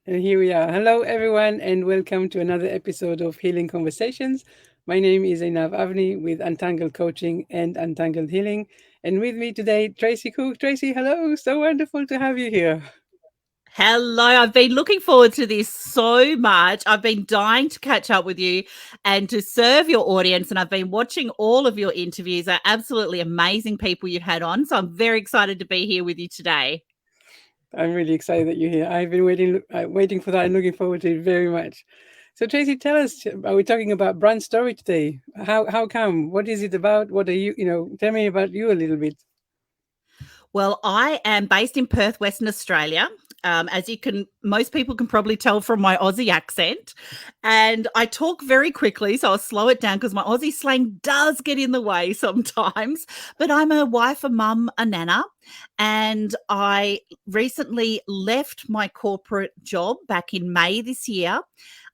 And here we are. Hello, everyone, and welcome to another episode of Healing Conversations. My name is Einav Avni with Untangled Coaching and Untangled Healing. And with me today, Tracey Cook. Tracey, hello. So wonderful to have you here. Hello, I've been looking forward to this so much. I've been dying to catch up with you and to serve your audience. And I've been watching all of your interviews. They're absolutely amazing people you've had on. So I'm very excited to be here with you today. I'm really excited that you're here. I've been waiting for that and looking forward to it very much. So, Tracy, tell us, are we talking about brand story today? How come? What is it about? What are you, tell me about you a little bit. Well, I am based in Perth, Western Australia. As most people can probably tell from my Aussie accent. And I talk very quickly, so I'll slow it down because my Aussie slang does get in the way sometimes. But I'm a wife, a mum, a nana. And I recently left my corporate job back in May this year.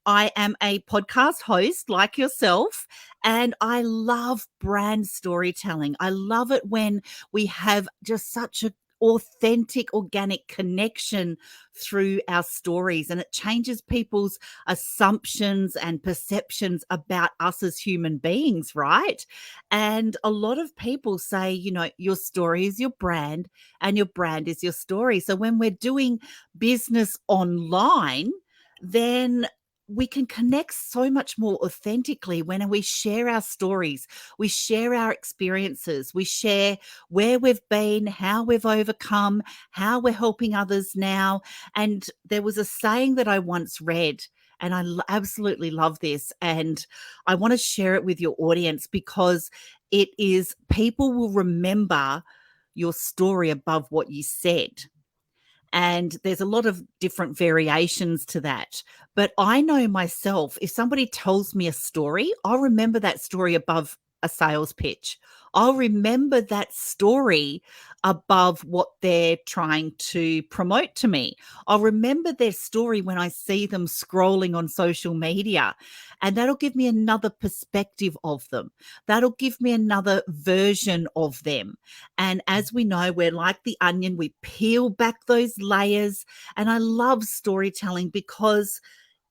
I am a podcast host like yourself, and I love brand storytelling. I love it when we have just such a authentic organic connection through our stories, and it changes people's assumptions and perceptions about us as human beings, right? And a lot of people say, your story is your brand and your brand is your story. So when we're doing business online, then we can connect so much more authentically when we share our stories, we share our experiences, we share where we've been, how we've overcome, how we're helping others now. And there was a saying that I once read, and I absolutely love this. And I want to share it with your audience because it is people will remember your story above what you said. And there's a lot of different variations to that. But I know myself, if somebody tells me a story, I'll remember that story above a sales pitch. I'll remember that story above what they're trying to promote to me. I'll remember their story when I see them scrolling on social media. And that'll give me another perspective of them. That'll give me another version of them. And as we know, we're like the onion, we peel back those layers. And I love storytelling because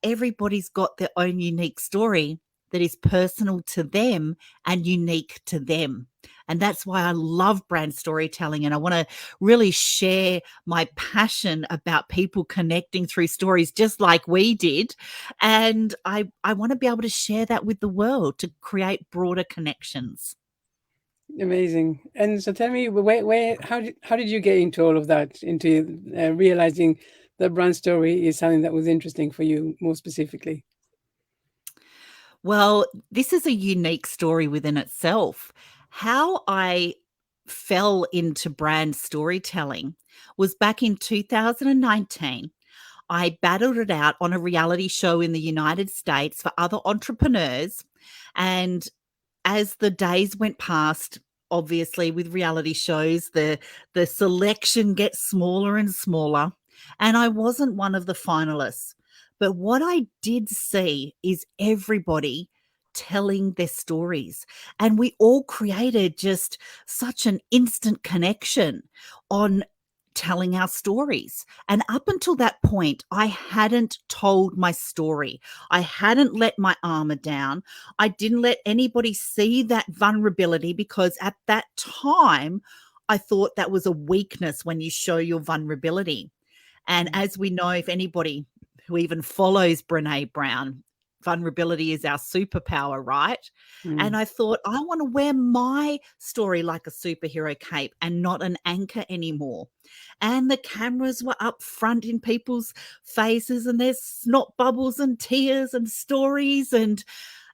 everybody's got their own unique story that is personal to them and unique to them. And that's why I love brand storytelling. And I want to really share my passion about people connecting through stories just like we did. And I want to be able to share that with the world to create broader connections. Amazing. And so tell me, how did you get into all of that, into realizing that brand story is something that was interesting for you more specifically? Well, this is a unique story within itself. How I fell into brand storytelling was back in 2019. I battled it out on a reality show in the United States for other entrepreneurs. And as the days went past, obviously with reality shows, the selection gets smaller and smaller. And I wasn't one of the finalists. But what I did see is everybody telling their stories. And we all created just such an instant connection on telling our stories. And up until that point, I hadn't told my story. I hadn't let my armor down. I didn't let anybody see that vulnerability because at that time, I thought that was a weakness when you show your vulnerability. And as we know, if anybody who even follows Brene Brown, vulnerability is our superpower, right? And Mm. I thought, I want to wear my story like a superhero cape and not an anchor anymore. And the cameras were up front in people's faces, and there's snot bubbles and tears and stories. And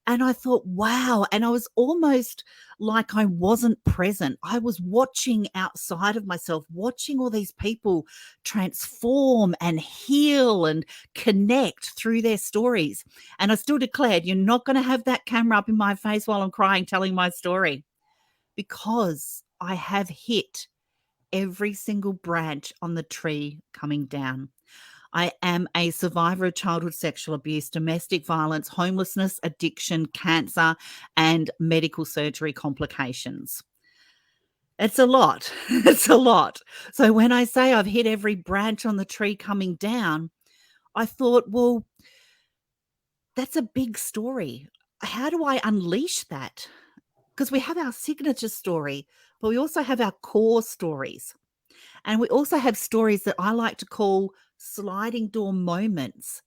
I thought, wow. And I was almost like I wasn't present. I was watching outside of myself, watching all these people transform and heal and connect through their stories. And I still declared, you're not going to have that camera up in my face while I'm crying, telling my story, because I have hit every single branch on the tree coming down. I am a survivor of childhood sexual abuse, domestic violence, homelessness, addiction, cancer, and medical surgery complications. It's a lot. It's a lot. So when I say I've hit every branch on the tree coming down, I thought, well, that's a big story. How do I unleash that? Because we have our signature story, but we also have our core stories. And we also have stories that I like to call sliding door moments.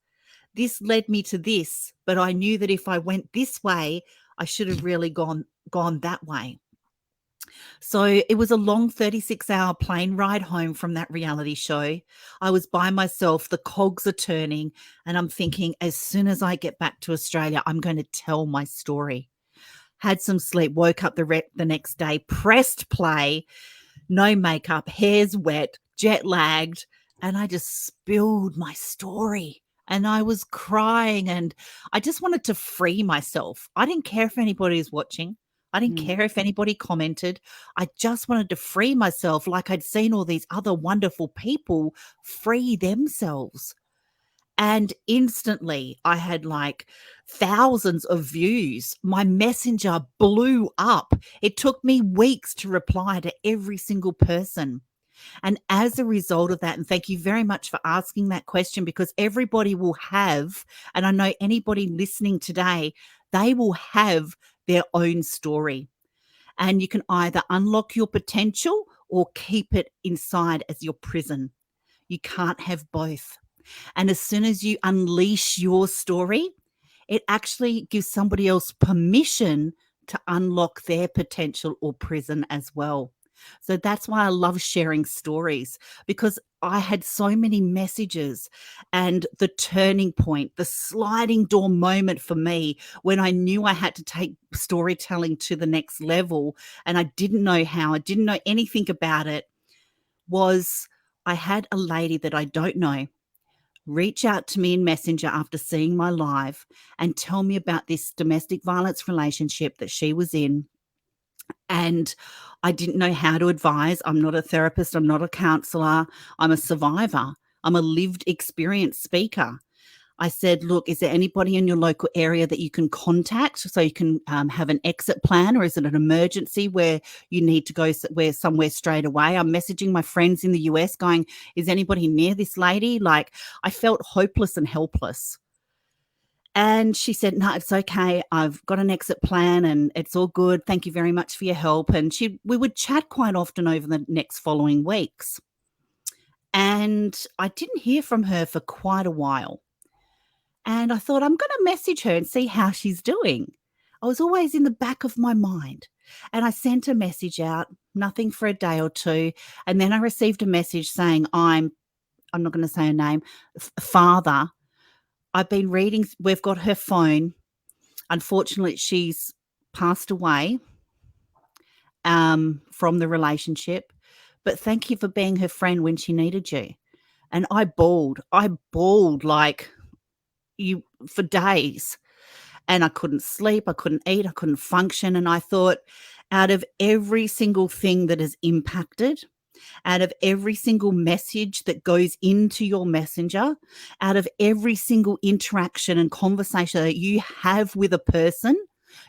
This led me to this, but I knew that if I went this way, I should have really gone that way. So it was a long 36-hour plane ride home from that reality show. I was by myself, the cogs are turning, and I'm thinking, as soon as I get back to Australia, I'm going to tell my story. Had some sleep, woke up the next day, pressed play, no makeup, hair's wet, jet lagged, and I just spilled my story. And I was crying and I just wanted to free myself. I didn't care if anybody was watching. I didn't Mm, care if anybody commented. I just wanted to free myself like I'd seen all these other wonderful people free themselves. And instantly, I had like thousands of views. My messenger blew up. It took me weeks to reply to every single person. And as a result of that, and thank you very much for asking that question, because everybody will have, and I know anybody listening today, they will have their own story. And you can either unlock your potential or keep it inside as your prison. You can't have both. And as soon as you unleash your story, it actually gives somebody else permission to unlock their potential or prison as well. So that's why I love sharing stories, because I had so many messages, and the turning point, the sliding door moment for me when I knew I had to take storytelling to the next level and I didn't know how, I didn't know anything about it, was I had a lady that I don't know reach out to me in Messenger after seeing my live and tell me about this domestic violence relationship that she was in. And I didn't know how to advise. I'm not a therapist, I'm not a counselor, I'm a survivor, I'm a lived experience speaker. I said, look, is there anybody in your local area that you can contact so you can have an exit plan, or is it an emergency where you need to go somewhere straight away? I'm messaging my friends in the US going, is anybody near this lady? Like, I felt hopeless and helpless. And she said, no, it's okay. I've got an exit plan and it's all good. Thank you very much for your help. And we would chat quite often over the next following weeks. And I didn't hear from her for quite a while. And I thought, I'm going to message her and see how she's doing. I was always in the back of my mind. And I sent a message out, nothing for a day or two. And then I received a message saying, I'm not going to say her name, father. I've been reading, we've got her phone. Unfortunately, she's passed away from the relationship. But thank you for being her friend when she needed you. And I bawled like you for days. And I couldn't sleep, I couldn't eat, I couldn't function. And I thought, out of every single thing that has impacted, out of every single message that goes into your messenger, out of every single interaction and conversation that you have with a person,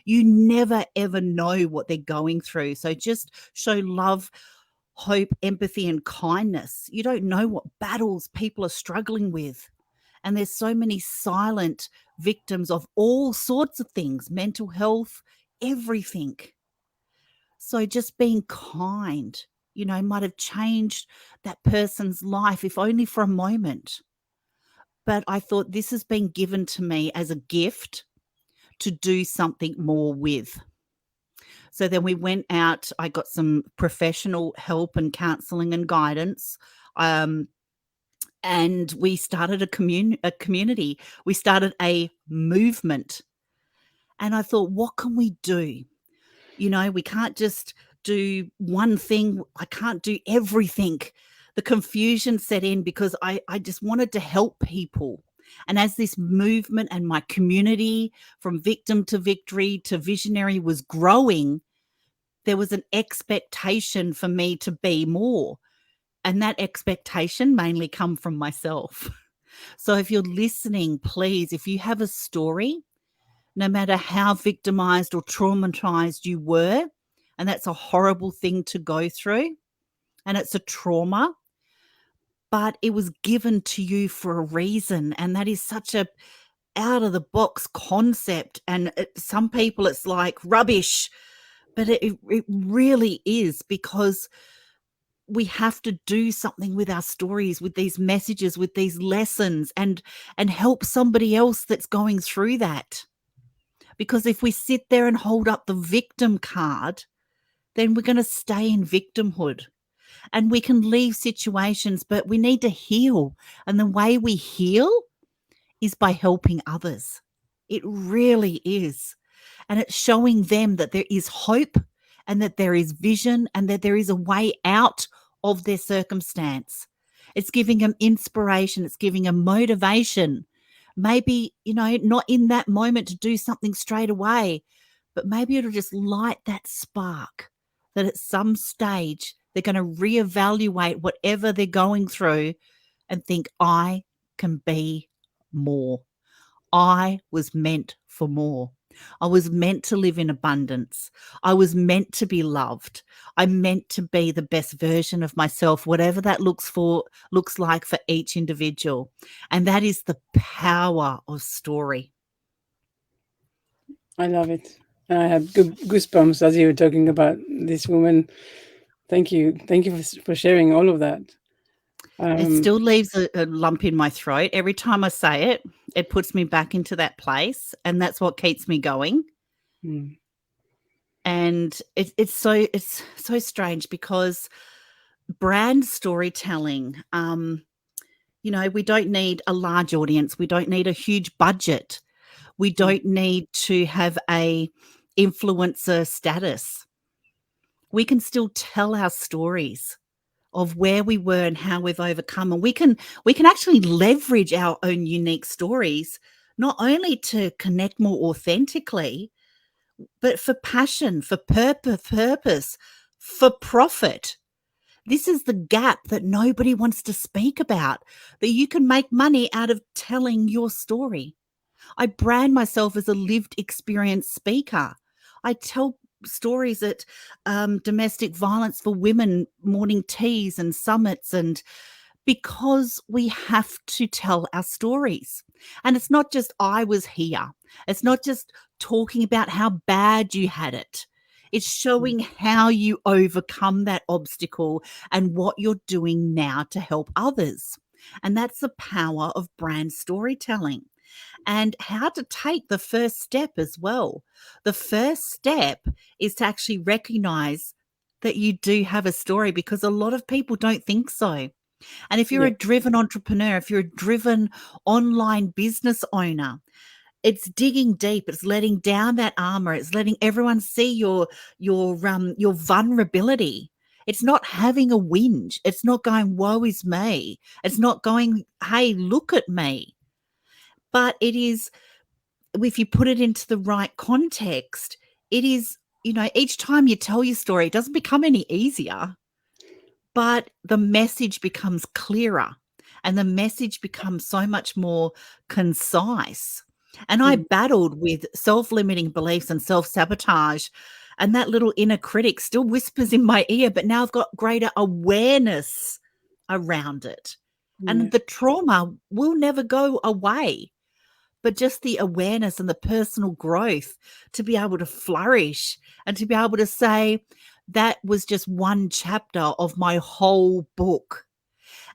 you never ever know what they're going through. So just show love, hope, empathy, and kindness. You don't know what battles people are struggling with. And there's so many silent victims of all sorts of things, mental health, everything. So just being kind, might have changed that person's life, if only for a moment. But I thought this has been given to me as a gift to do something more with. So then we went out, I got some professional help and counseling and guidance. And we started a community. We started a movement. And I thought, what can we do? We can't just do one thing. I can't do everything. The confusion set in because I just wanted to help people. And as this movement and my community from victim to victory to visionary was growing, there was an expectation for me to be more. And that expectation mainly come from myself. So if you're listening, please, if you have a story, no matter how victimized or traumatized you were, and that's a horrible thing to go through, and it's a trauma, but it was given to you for a reason. And that is such a out of the box concept. And some people it's like rubbish, but it really is, because we have to do something with our stories, with these messages, with these lessons, and help somebody else that's going through that. Because if we sit there and hold up the victim card, then we're going to stay in victimhood, and we can leave situations, but we need to heal. And the way we heal is by helping others. It really is. And it's showing them that there is hope, and that there is vision, and that there is a way out of their circumstance. It's giving them inspiration. It's giving them motivation. Maybe, not in that moment to do something straight away, but maybe it'll just light that spark that at some stage they're going to reevaluate whatever they're going through and think, I can be more. I was meant for more. I was meant to live in abundance. I was meant to be loved. I'm meant to be the best version of myself, whatever that looks like for each individual. And that is the power of story. I love it. I have goosebumps as you were talking about this woman. Thank you. Thank you for sharing all of that. It still leaves a lump in my throat. Every time I say it, it puts me back into that place. And that's what keeps me going. Mm. And it's so strange, because brand storytelling, we don't need a large audience. We don't need a huge budget. We don't need to have a influencer status. We can still tell our stories of where we were and how we've overcome. And we can actually leverage our own unique stories, not only to connect more authentically, but for passion, for purpose, for profit. This is the gap that nobody wants to speak about, that you can make money out of telling your story. I brand myself as a lived experience speaker. I tell stories at domestic violence for women, morning teas and summits, and because we have to tell our stories. And it's not just I was here. It's not just talking about how bad you had it. It's showing how you overcome that obstacle and what you're doing now to help others. And that's the power of brand storytelling. And how to take the first step as well. The first step is to actually recognize that you do have a story, because a lot of people don't think so. And if you're a driven entrepreneur, if you're a driven online business owner, it's digging deep. It's letting down that armor. It's letting everyone see your vulnerability. It's not having a whinge. It's not going, woe is me. It's not going, hey, look at me. But it is, if you put it into the right context, it is, each time you tell your story, it doesn't become any easier, but the message becomes clearer, and the message becomes so much more concise. And I battled with self-limiting beliefs and self-sabotage, and that little inner critic still whispers in my ear, but now I've got greater awareness around it. And the trauma will never go away, but just the awareness and the personal growth to be able to flourish and to be able to say, that was just one chapter of my whole book.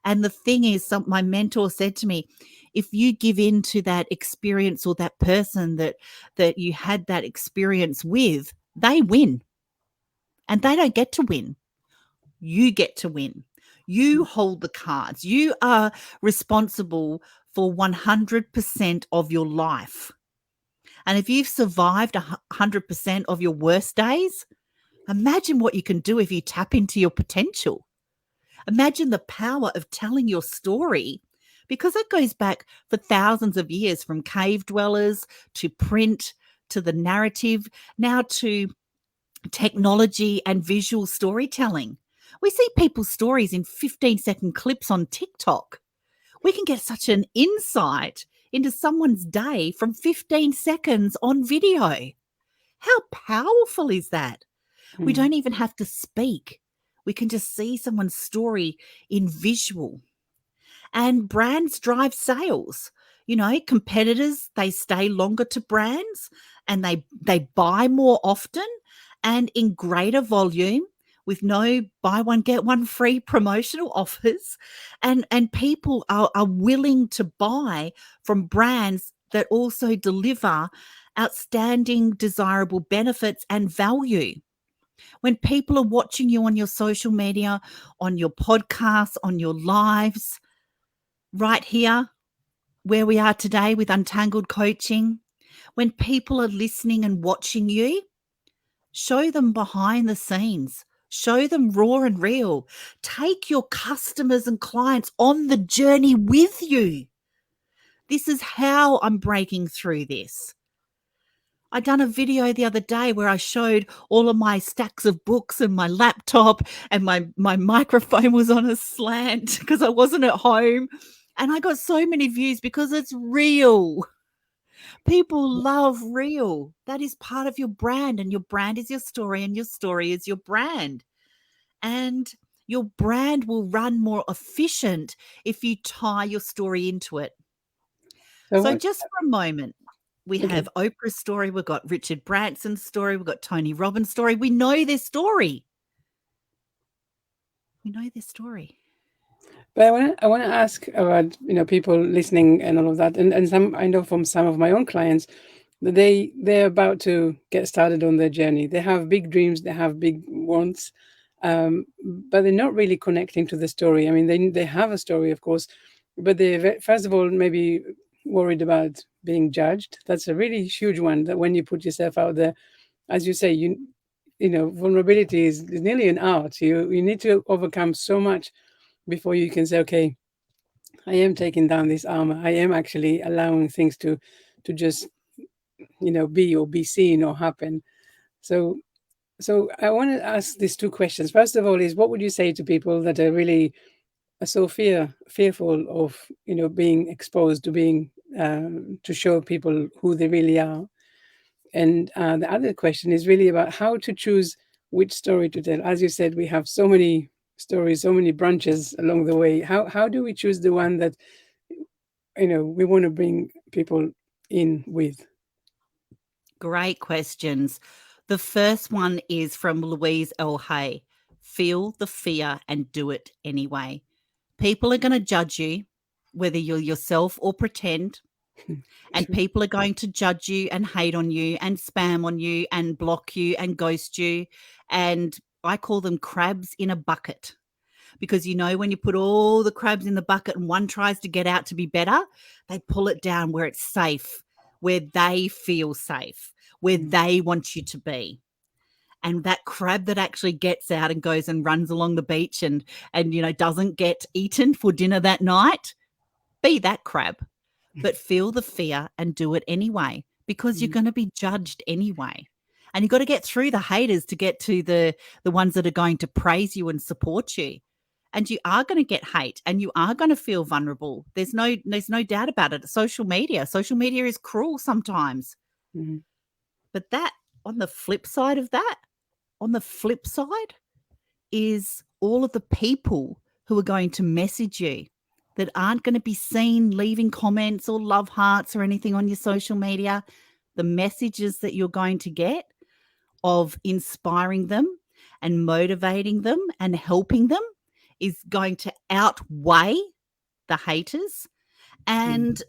And the thing is, my mentor said to me, if you give in to that experience or that person that you had that experience with, they win. And they don't get to win. You get to win. You hold the cards. You are responsible for 100% of your life. And if you've survived 100% of your worst days, imagine what you can do if you tap into your potential. Imagine the power of telling your story, because it goes back for thousands of years, from cave dwellers to print to the narrative, now to technology and visual storytelling. We see people's stories in 15-second clips on TikTok. We can get such an insight into someone's day from 15 seconds on video. How powerful is that? We don't even have to speak. We can just see someone's story in visual. And brands drive sales. You know, competitors, they stay longer to brands and they buy more often and in greater volume with no buy one get one free promotional offers, and people are willing to buy from brands that also deliver outstanding desirable benefits and value. When people are watching you on your social media, on your podcasts, on your lives, right here where we are today with Untangled Coaching, when people are listening and watching you, show them behind the scenes. Show them raw and real. Take your customers and clients on the journey with you. This is how I'm breaking through this. I done a video the other day where I showed all of my stacks of books and my laptop, and my microphone was on a slant because I wasn't at home. And I got so many views because it's real. People love real. That is part of your brand, and your brand is your story, and your story is your brand. And your brand will run more efficient if you tie your story into it. So So what? just for a moment, we Okay. have Oprah's story, we've got Richard Branson's story, we've got Tony Robbins' story. We know their story. We know their story. But I want to ask about people listening and all of that, and some I know from some of my own clients that they're about to get started on their journey. They have big dreams, they have big wants, but they're not really connecting to the story. I mean, they have a story, of course, but they first of all maybe worried about being judged. That's a really huge one. That when you put yourself out there, as you say, vulnerability is nearly an art. You need to overcome so much before you can say, okay, I am taking down this armor. I am actually allowing things to just be or be seen or happen. So so I want to ask these two questions. First of all, is what would you say to people that are really so fearful of being exposed to being to show people who they really are? And the other question is really about how to choose which story to tell. As you said, we have so many stories, so many branches along the way. How do we choose the one that we want to bring people in with? Great questions. The first one is from Louise L. Hay. Feel the fear and do it anyway. People are going to judge you, whether you're yourself or pretend. And True. people are going to judge you and hate on you and spam on you and block you and ghost you. And I call them crabs in a bucket. Because when you put all the crabs in the bucket and one tries to get out to be better, they pull it down where it's safe, where they feel safe, where Mm. they want you to be. And that crab that actually gets out and goes and runs along the beach and doesn't get eaten for dinner that night, be that crab. But feel the fear and do it anyway, because you're Mm. going to be judged anyway. And you've got to get through the haters to get to the ones that are going to praise you and support you. And you are going to get hate and you are going to feel vulnerable. There's no doubt about it. Social media is cruel sometimes. Mm. But that on the flip side of that, on the flip side is all of the people who are going to message you that aren't going to be seen leaving comments or love hearts or anything on your social media. The messages that you're going to get of inspiring them and motivating them and helping them is going to outweigh the haters. Mm. And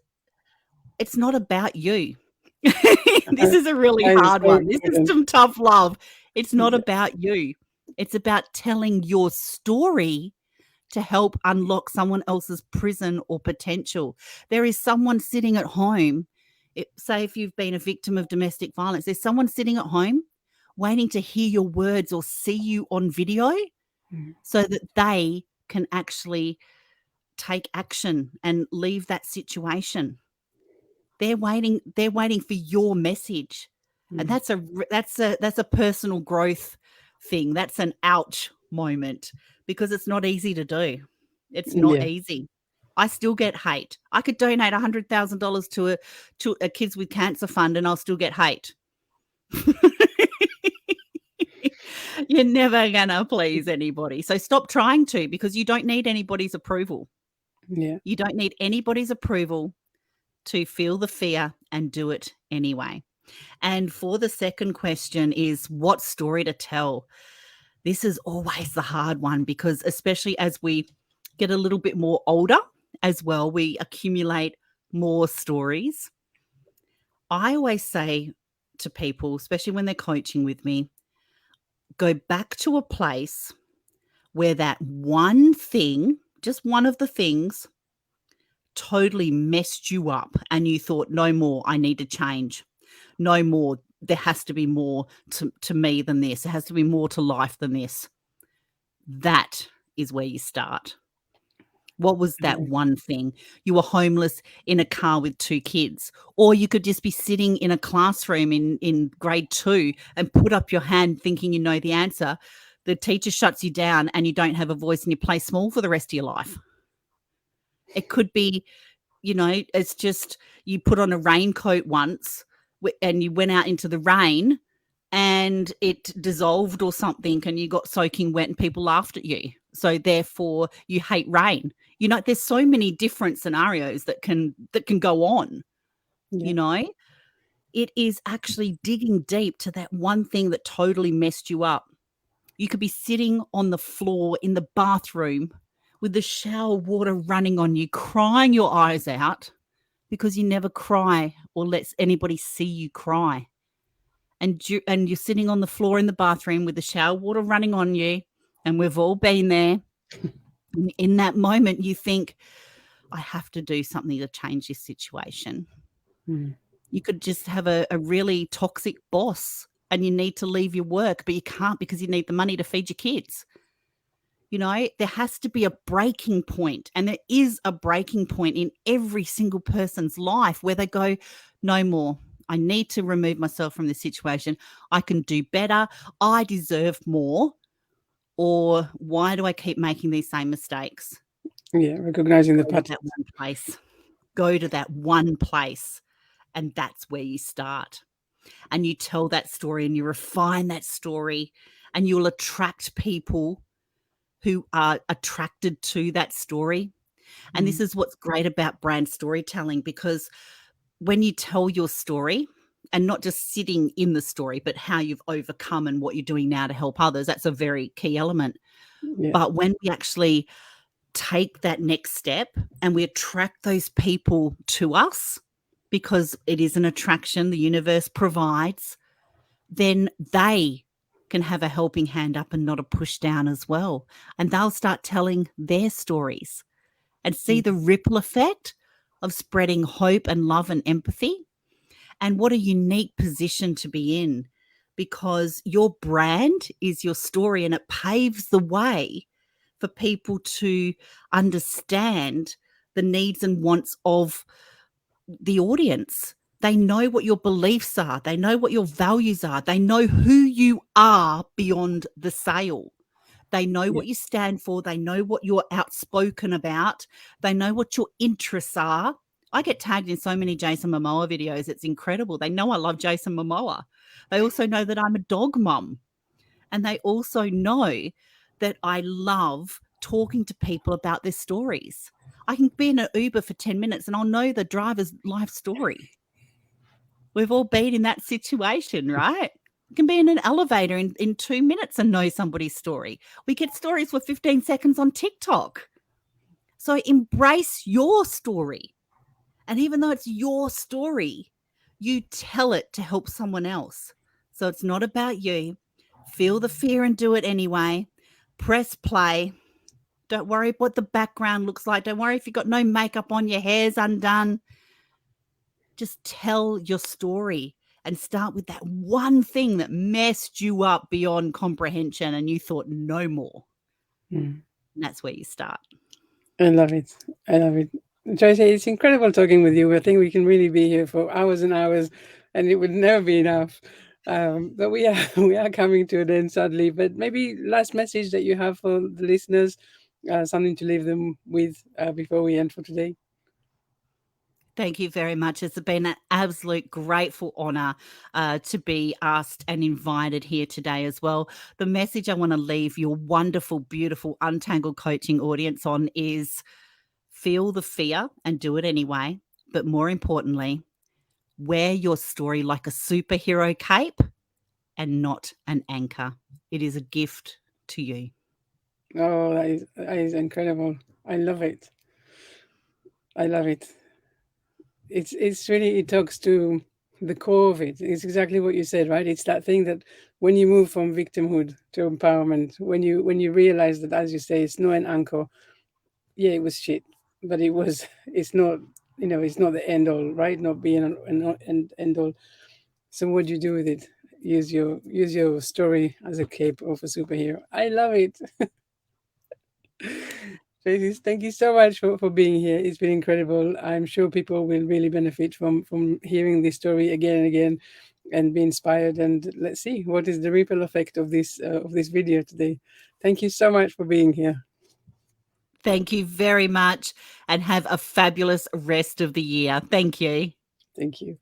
it's not about you. This is a really That is hard so one. This is important. some tough love. It's not Yeah. about you. It's about telling your story to help unlock someone else's prison or potential. There is someone sitting at home, say if you've been a victim of domestic violence, there's someone sitting at home waiting to hear your words or see you on video Mm. so that they can actually take action and leave that situation. They're waiting for your message. And Mm. that's a personal growth thing. That's an ouch moment because it's not easy to do. It's not Yeah. easy. I still get hate. I could donate $100,000 to a kids with cancer fund and I'll still get hate. You're never gonna please anybody. So stop trying to, because you don't need anybody's approval. Yeah. You don't need anybody's approval to feel the fear and do it anyway. And for the second question is what story to tell? This is always the hard one because especially as we get a little bit more older as well, we accumulate more stories. I always say to people, especially when they're coaching with me, go back to a place where that one thing, just one of the things, totally messed you up and you thought, no more, I need to change. No more, there has to be more to me than this. There has to be more to life than this. That is where you start. What was that one thing? You were homeless in a car with 2 kids, or you could just be sitting in a classroom in grade 2 and put up your hand thinking you know the answer. The teacher shuts you down and you don't have a voice and you play small for the rest of your life. It could be, it's just you put on a raincoat once and you went out into the rain and it dissolved or something and you got soaking wet and people laughed at you. So therefore you hate rain. There's so many different scenarios that can go on. Yeah. It is actually digging deep to that one thing that totally messed you up. You could be sitting on the floor in the bathroom with the shower water running on you, crying your eyes out because you never cry or let anybody see you cry. And you're sitting on the floor in the bathroom with the shower water running on you, and we've all been there. And in that moment, you think, I have to do something to change this situation. Mm. You could just have a really toxic boss and you need to leave your work, but you can't because you need the money to feed your kids. There has to be a breaking point, and there is a breaking point in every single person's life where they go, no more. I need to remove myself from this situation. I can do better. I deserve more. Or why do I keep making these same mistakes? Yeah. Recognizing the Go to pattern. that one place. Go to that one place, and that's where you start. And you tell that story and you refine that story, and you'll attract people who are attracted to that story. And this is what's great about brand storytelling, because when you tell your story and not just sitting in the story, but how you've overcome and what you're doing now to help others, that's a very key element. Yeah. But when we actually take that next step and we attract those people to us, because it is an attraction the universe provides, then they can have a helping hand up and not a push down as well. And they'll start telling their stories and see the ripple effect of spreading hope and love and empathy. And what a unique position to be in, because your brand is your story and it paves the way for people to understand the needs and wants of the audience. They know what your beliefs are. They know what your values are. They know who you are beyond the sale. They know what you stand for. They know what you're outspoken about. They know what your interests are. I get tagged in so many Jason Momoa videos. It's incredible. They know I love Jason Momoa. They also know that I'm a dog mum. And they also know that I love talking to people about their stories. I can be in an Uber for 10 minutes and I'll know the driver's life story. We've all been in that situation, right? You can be in an elevator in 2 minutes and know somebody's story. We get stories for 15 seconds on TikTok. So embrace your story. And even though it's your story, you tell it to help someone else. So it's not about you. Feel the fear and do it anyway. Press play. Don't worry what the background looks like. Don't worry if you've got no makeup on, your hair's undone. Just tell your story and start with that one thing that messed you up beyond comprehension and you thought no more. And that's where you start. I love it. I love it. Tracy, it's incredible talking with you. I think we can really be here for hours and hours, and it would never be enough. But we are we are coming to an end, sadly. But maybe last message that you have for the listeners, something to leave them with before we end for today. Thank you very much. It's been an absolute grateful honour to be asked and invited here today as well. The message I want to leave your wonderful, beautiful, Untangled coaching audience on is feel the fear and do it anyway. But more importantly, wear your story like a superhero cape and not an anchor. It is a gift to you. Oh, that is incredible. I love it. I love it. It's really, it talks to the core of it. It's exactly what you said, right? It's that thing that when you move from victimhood to empowerment, when you realize that, as you say, it's not an anchor. Yeah, it was shit, but it was. It's not. It's not the end all, right? Not being an end all. So what do you do with it? Use your story as a cape of a superhero. I love it. Tracy, thank you so much for being here. It's been incredible. I'm sure people will really benefit from hearing this story again and again, and be inspired. And let's see what is the ripple effect of this video today. Thank you so much for being here. Thank you very much and have a fabulous rest of the year. Thank you. Thank you.